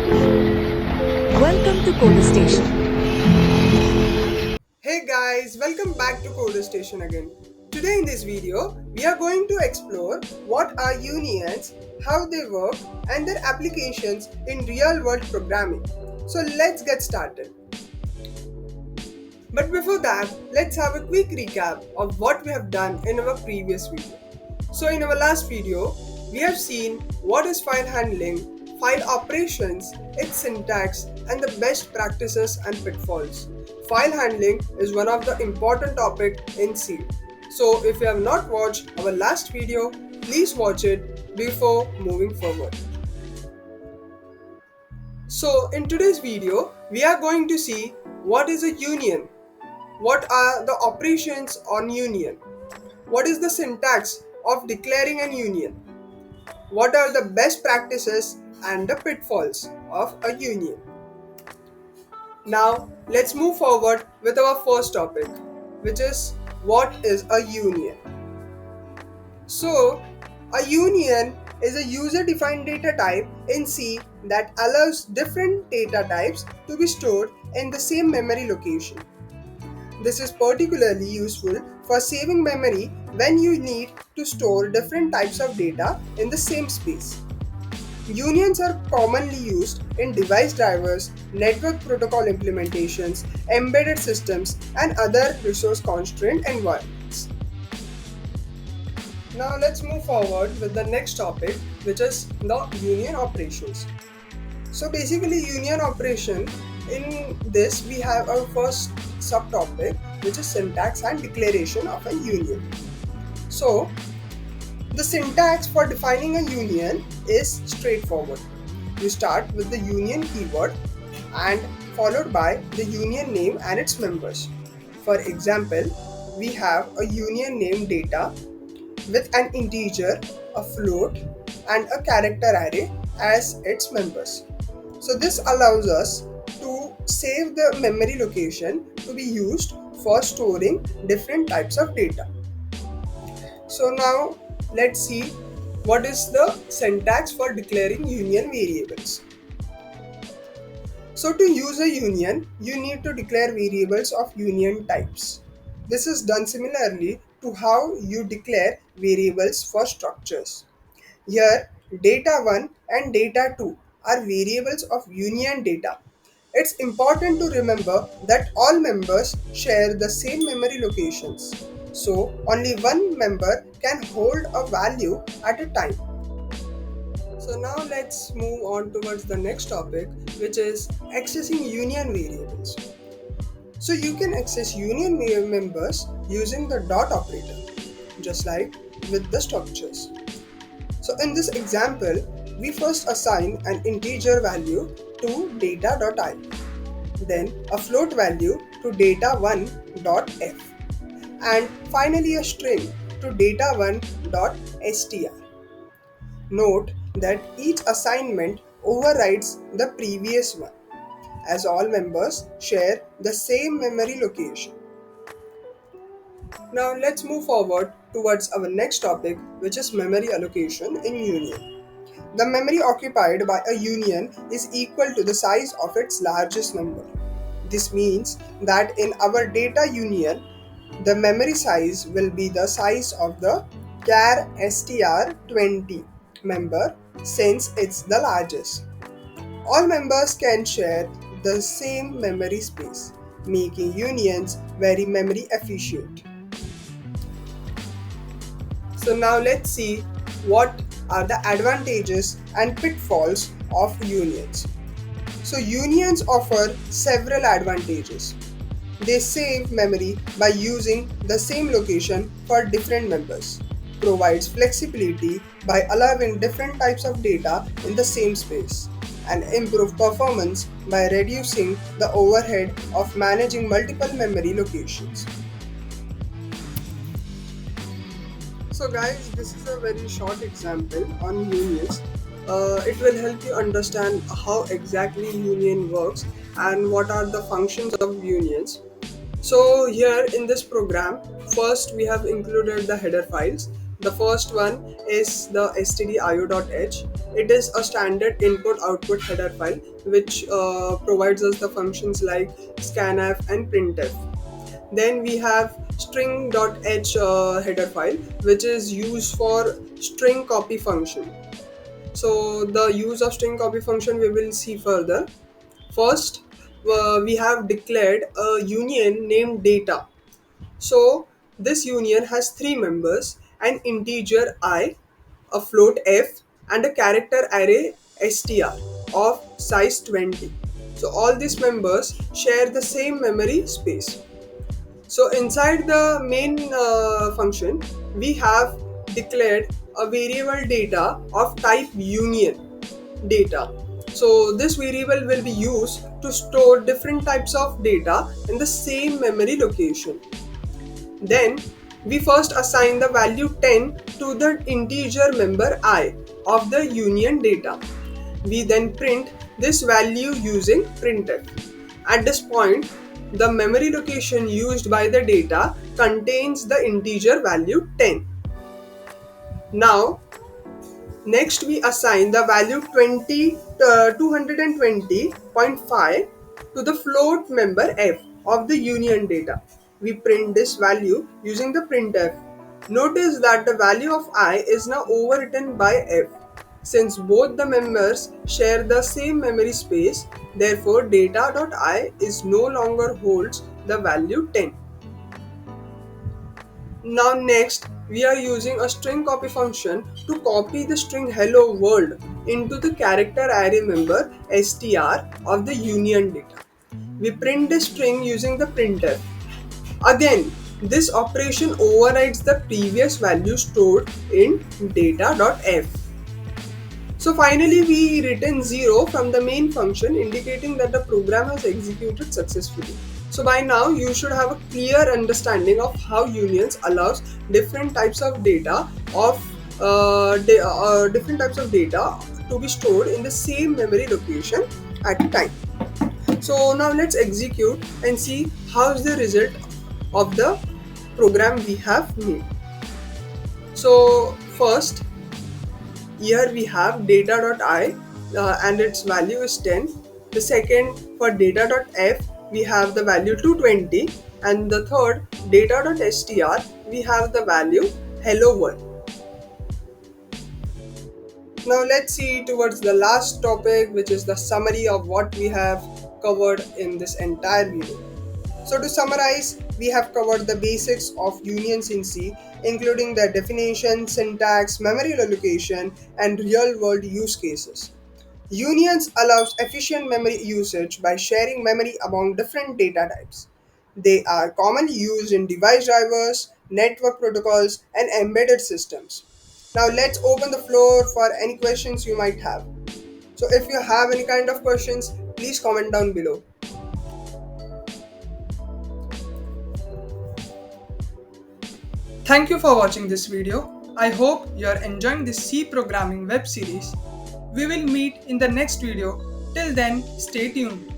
Welcome to Coder Station. Hey guys, welcome back to Coder Station again. Today in this video, we are going to explore what are unions, how they work, and their applications in real world programming. So let's get started. But before that, let's have a quick recap of what we have done in our previous video. So in our last video, we have seen what is file handling, file operations, its syntax, and the best practices and pitfalls. File handling is one of the important topic in C. So if you have not watched our last video, please watch it before moving forward. So in today's video, we are going to see what is a union, what are the operations on union, what is the syntax of declaring an union, what are the best practices and the pitfalls of a union. Now let's move forward with our first topic, which is what is a union. So a union is a user-defined data type in C that allows different data types to be stored in the same memory location. This is particularly useful for saving memory when you need to store different types of data in the same space. Unions are commonly used in device drivers, network protocol implementations, embedded systems, and other resource constrained environments. Now let's move forward with the next topic, which is the union operations. So basically union operation, in this we have our first subtopic, which is syntax and declaration of a union. So the syntax for defining a union is straightforward. You start with the union keyword and followed by the union name and its members. For example, we have a union name data with an integer, a float, and a character array as its members. So this allows us to save the memory location to be used for storing different types of data. So now let's see what is the syntax for declaring union variables. So to use a union, you need to declare variables of union types. This is done similarly to how you declare variables for structures. Here, data1 and data2 are variables of union data. It's important to remember that all members share the same memory locations, so only one member can hold a value at a time. So now let's move on towards the next topic, which is accessing union variables. So you can access union members using the dot operator, just like with the structures. So in this example, we first assign an integer value to data.i, then a float value to data1.f, and finally a string to data1.str. Note that each assignment overrides the previous one, as all members share the same memory location. Now let's move forward towards our next topic, which is memory allocation in union. The memory occupied by a union is equal to the size of its largest member. This means that in our data union, the memory size will be the size of the char str20 member, since it's the largest. All members can share the same memory space, making unions very memory efficient. So now let's see what are the advantages and pitfalls of unions. So unions offer several advantages. They save memory by using the same location for different members, provides flexibility by allowing different types of data in the same space, and improve performance by reducing the overhead of managing multiple memory locations. So guys, this is a very short example on unions. It will help you understand how exactly union works and what are the functions of unions. So here in this program, first we have included the header files The first one is the stdio.h. It is a standard input-output header file which provides us the functions like scanf and printf. Then we have string.h header file which is used for string copy function. So the use of string copy function we will see further. First, we have declared a union named data. So this union has three members: an integer I, a float f, and a character array str of size 20. So all these members share the same memory space. So inside the main function, we have declared a variable data of type union data. So this variable will be used to store different types of data in the same memory location. Then we first assign the value 10 to the integer member I of the union data. We then print this value using printf. At this point, the memory location used by the data contains the integer value 10. Now, next we assign the value 220.5 to the float member f of the union data. We print this value using the printf. Notice that the value of I is now overwritten by f. Since both the members share the same memory space, therefore data.I is no longer holds the value 10. Now next, we are using a string copy function to copy the string hello world into the character array member str of the union data. We print the string using the printf. Again, this operation overrides the previous value stored in data.f. So finally, we return 0 from the main function, indicating that the program has executed successfully. So by now, you should have a clear understanding of how unions allows different types of data to be stored in the same memory location at a time. So now let's execute and see how is the result of the program we have made. So first, here we have data.I and its value is 10. The second, for data.f, we have the value 220, and the third, data.str, we have the value hello world. Now let's see towards the last topic, which is the summary of what we have covered in this entire video. So to summarize, we have covered the basics of unions in C, including the definition, syntax, memory allocation, and real-world use cases. Unions allows efficient memory usage by sharing memory among different data types. They are commonly used in device drivers, network protocols, and embedded systems. Now let's open the floor for any questions you might have. So if you have any kind of questions, please comment down below. Thank you for watching this video. I hope you are enjoying this C programming web series. We will meet in the next video. Till then, stay tuned.